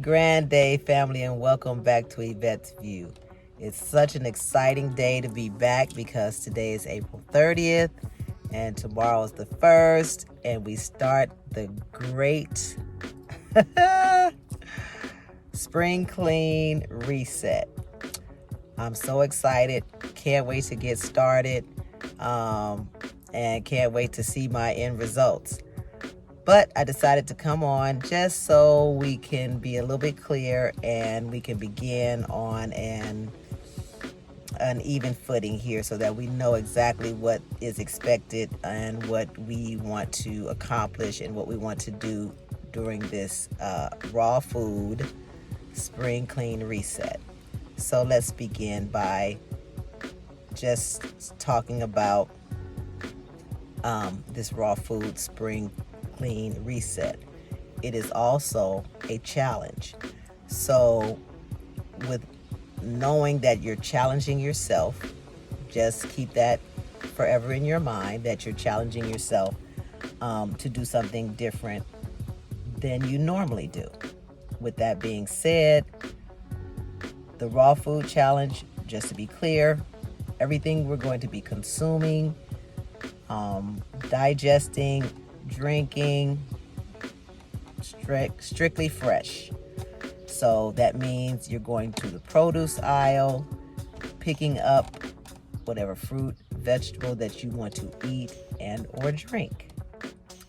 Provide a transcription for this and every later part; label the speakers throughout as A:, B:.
A: Grand day, family, and welcome back to Yvette's View. It's such an exciting day to be back because today is April 30th and tomorrow is the 1st, and we start the great spring clean reset. I'm so excited. Can't wait to get started and can't wait to see my end results. But I decided to come on just so we can be a little bit clear and we can begin on an even footing here so that we know exactly what is expected and what we want to accomplish and what we want to do during this raw food spring clean reset. So let's begin by just talking about this raw food spring clean reset. It is also a challenge. So with knowing that you're challenging yourself, just keep that forever in your mind that you're challenging yourself to do something different than you normally do. With that being said, the raw food challenge, just to be clear, everything we're going to be consuming, digesting, drinking, strictly fresh. So that means you're going to the produce aisle, picking up whatever fruit, vegetable that you want to eat and or drink.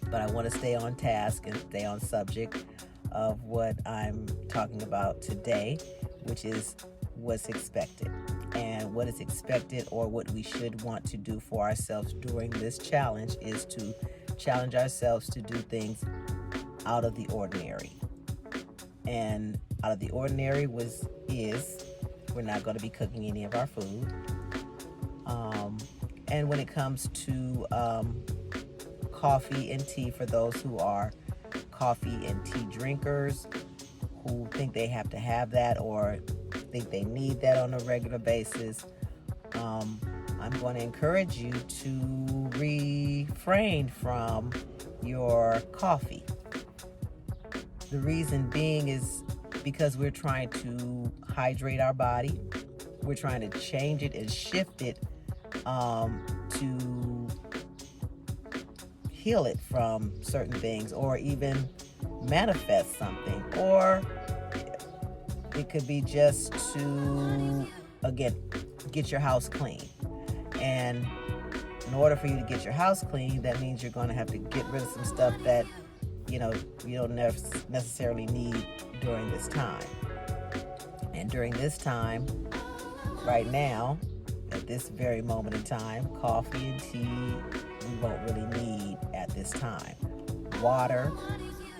A: But I want to stay on task and stay on subject of what I'm talking about today, which is what's expected. And what is expected, or what we should want to do for ourselves during this challenge, is to challenge ourselves to do things out of the ordinary. And out of the ordinary is we're not going to be cooking any of our food. And when it comes to coffee and tea, for those who are coffee and tea drinkers, who think they have to have that or think they need that on a regular basis, I'm going to encourage you to refrain from your coffee. The reason being is because we're trying to hydrate our body. We're trying to change it and shift it to heal it from certain things, or even manifest something. Or it could be just to, again, get your house clean. And in order for you to get your house clean, that means you're going to have to get rid of some stuff that you don't necessarily need during this time. And during this time, right now, at this very moment in time, coffee and tea we won't really need at this time. Water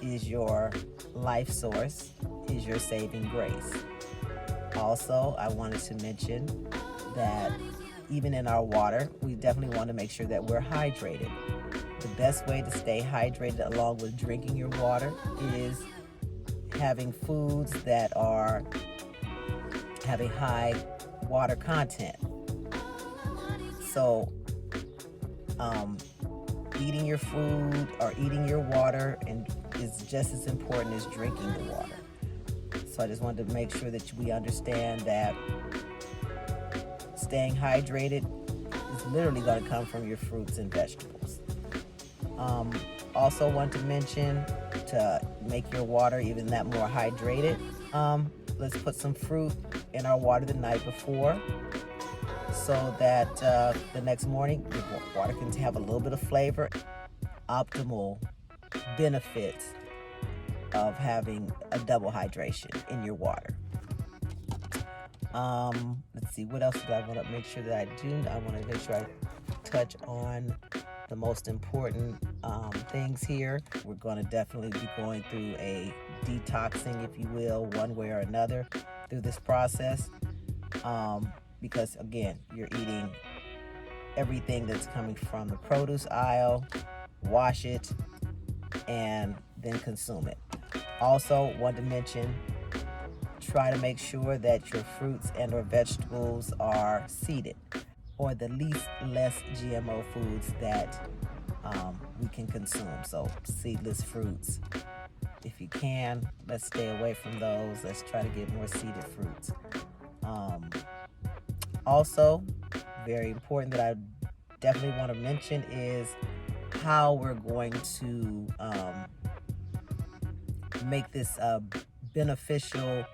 A: is your life source, is your saving grace. Also, I wanted to mention that even in our water, we definitely want to make sure that we're hydrated. The best way to stay hydrated along with drinking your water is having foods that have a high water content. So eating your food or eating your water is just as important as drinking the water. So I just wanted to make sure that we understand that staying hydrated is literally going to come from your fruits and vegetables. Also want to mention, to make your water even that more hydrated, let's put some fruit in our water the night before, so that the next morning the water can have a little bit of flavor. Optimal benefits of having a double hydration in your water. Let's see, what else do I want to make sure that I do? I want to make sure I touch on the most important things here. We're going to definitely be going through a detoxing, if you will, one way or another through this process, because again, you're eating everything that's coming from the produce aisle. Wash it and then consume it. Also want to mention, try to make sure that your fruits and or vegetables are seeded, or the less GMO foods that we can consume. So seedless fruits, If you can, let's stay away from those. Let's try to get more seeded fruits. Also, very important that I definitely want to mention is how we're going to make this beneficial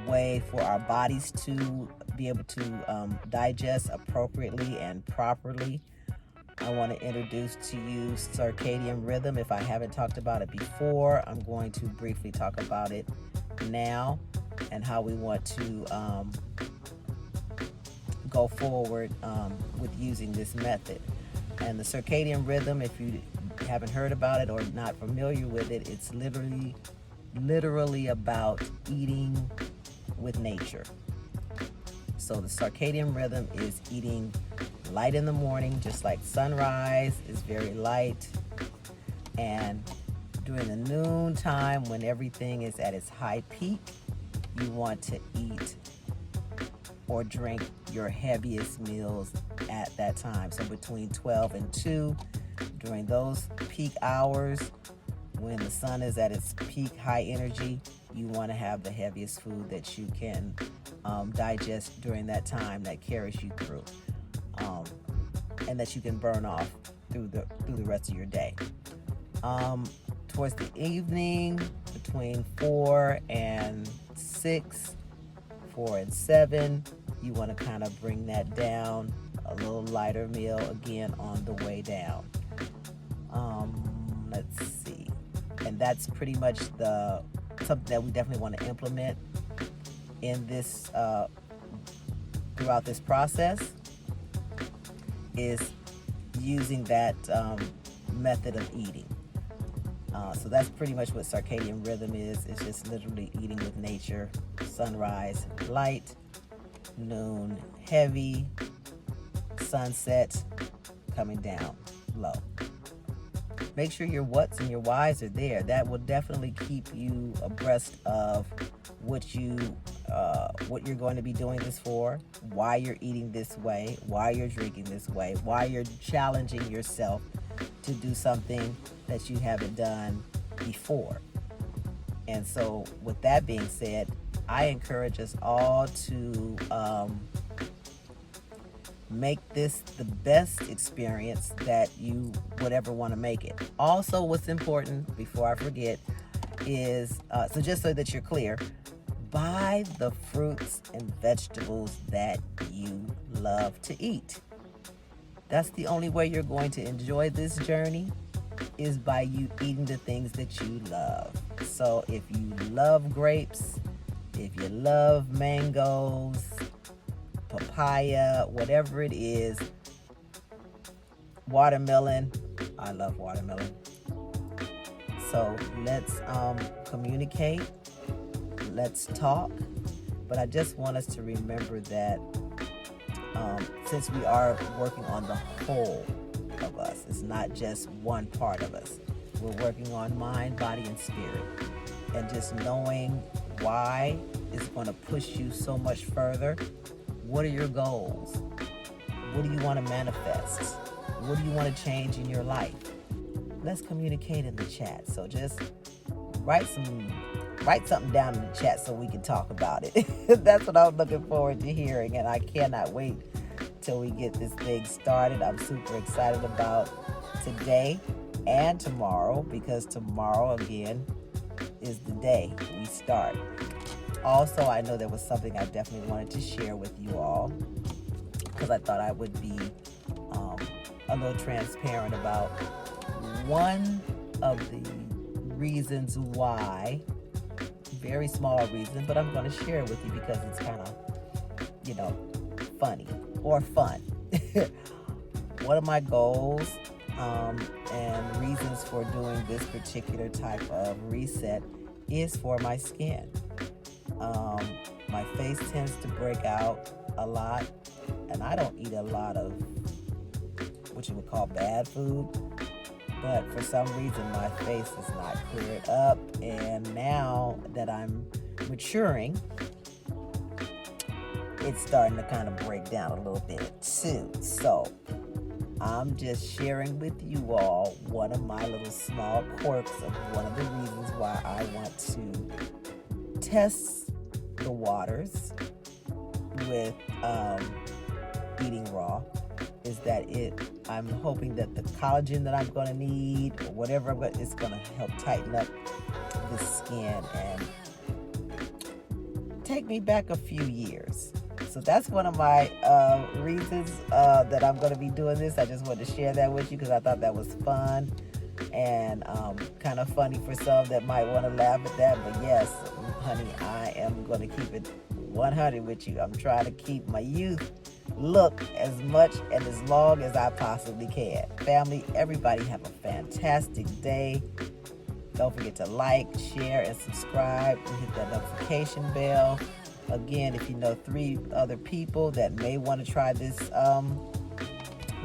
A: way for our bodies to be able to digest appropriately and properly. I want to introduce to you circadian rhythm. If I haven't talked about it before, I'm going to briefly talk about it now and how we want to go forward with using this method. And the circadian rhythm, if you haven't heard about it or not familiar with it, it's literally about eating with nature. So the circadian rhythm is eating light in the morning, just like sunrise is very light, and during the noon time when everything is at its high peak, you want to eat or drink your heaviest meals at that time. So between 12 and 2, during those peak hours when the sun is at its peak high energy, you want to have the heaviest food that you can digest during that time, that carries you through, and that you can burn off through the rest of your day. Towards the evening, between 4 and 6, 4 and 7, you want to kind of bring that down, a little lighter meal again on the way down. Let's see. And that's pretty much something that we definitely want to implement in this throughout this process, is using that method of eating. So that's pretty much what circadian rhythm is. It's just literally eating with nature. Sunrise, light; noon, heavy; sunset, coming down, low. Make sure your whats and your whys are there. That will definitely keep you abreast of what you're going to be doing this for, why you're eating this way, why you're drinking this way, why you're challenging yourself to do something that you haven't done before. And so with that being said, I encourage us all to make this the best experience that you would ever want to make it. Also, what's important, before I forget, is so just so that you're clear, buy the fruits and vegetables that you love to eat. That's the only way you're going to enjoy this journey, is by you eating the things that you love. So if you love grapes, if you love mangoes, papaya, whatever it is, watermelon, I love watermelon. So let's communicate, let's talk. But I just want us to remember that since we are working on the whole of us, it's not just one part of us. We're working on mind, body, and spirit. And just knowing why is going to push you so much further. What are your goals? What do you want to manifest? What do you want to change in your life? Let's communicate in the chat. So just write something down in the chat so we can talk about it. That's what I'm looking forward to hearing, and I cannot wait till we get this thing started. I'm super excited about today and tomorrow, because tomorrow again is the day we start. Also, I know there was something I definitely wanted to share with you all, because I thought I would be a little transparent about one of the reasons why, very small reason, but I'm going to share it with you because it's kind of, funny or fun. One of my goals and reasons for doing this particular type of reset is for my skin. My face tends to break out a lot, and I don't eat a lot of what you would call bad food, but for some reason my face is not cleared up, and now that I'm maturing, it's starting to kind of break down a little bit too. So I'm just sharing with you all one of my little small quirks of one of the reasons why I want to test the waters with eating raw, is that I'm hoping that the collagen that I'm going to need or whatever it's going to help tighten up the skin and take me back a few years. So that's one of my reasons that I'm going to be doing this. I just wanted to share that with you because I thought that was fun and kind of funny for some that might want to laugh at that. But yes, honey, I am going to keep it 100 with you. I'm trying to keep my youth look as much and as long as I possibly can. Family, everybody have a fantastic day. Don't forget to like, share, and subscribe, and hit that notification bell. Again, if you know 3 other people that may want to try this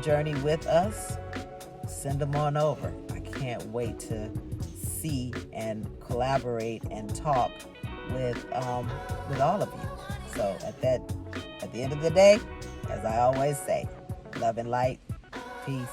A: journey with us, send them on over. I can't wait to see and collaborate and talk with all of you. So at the end of the day, as I always say, love and light, peace.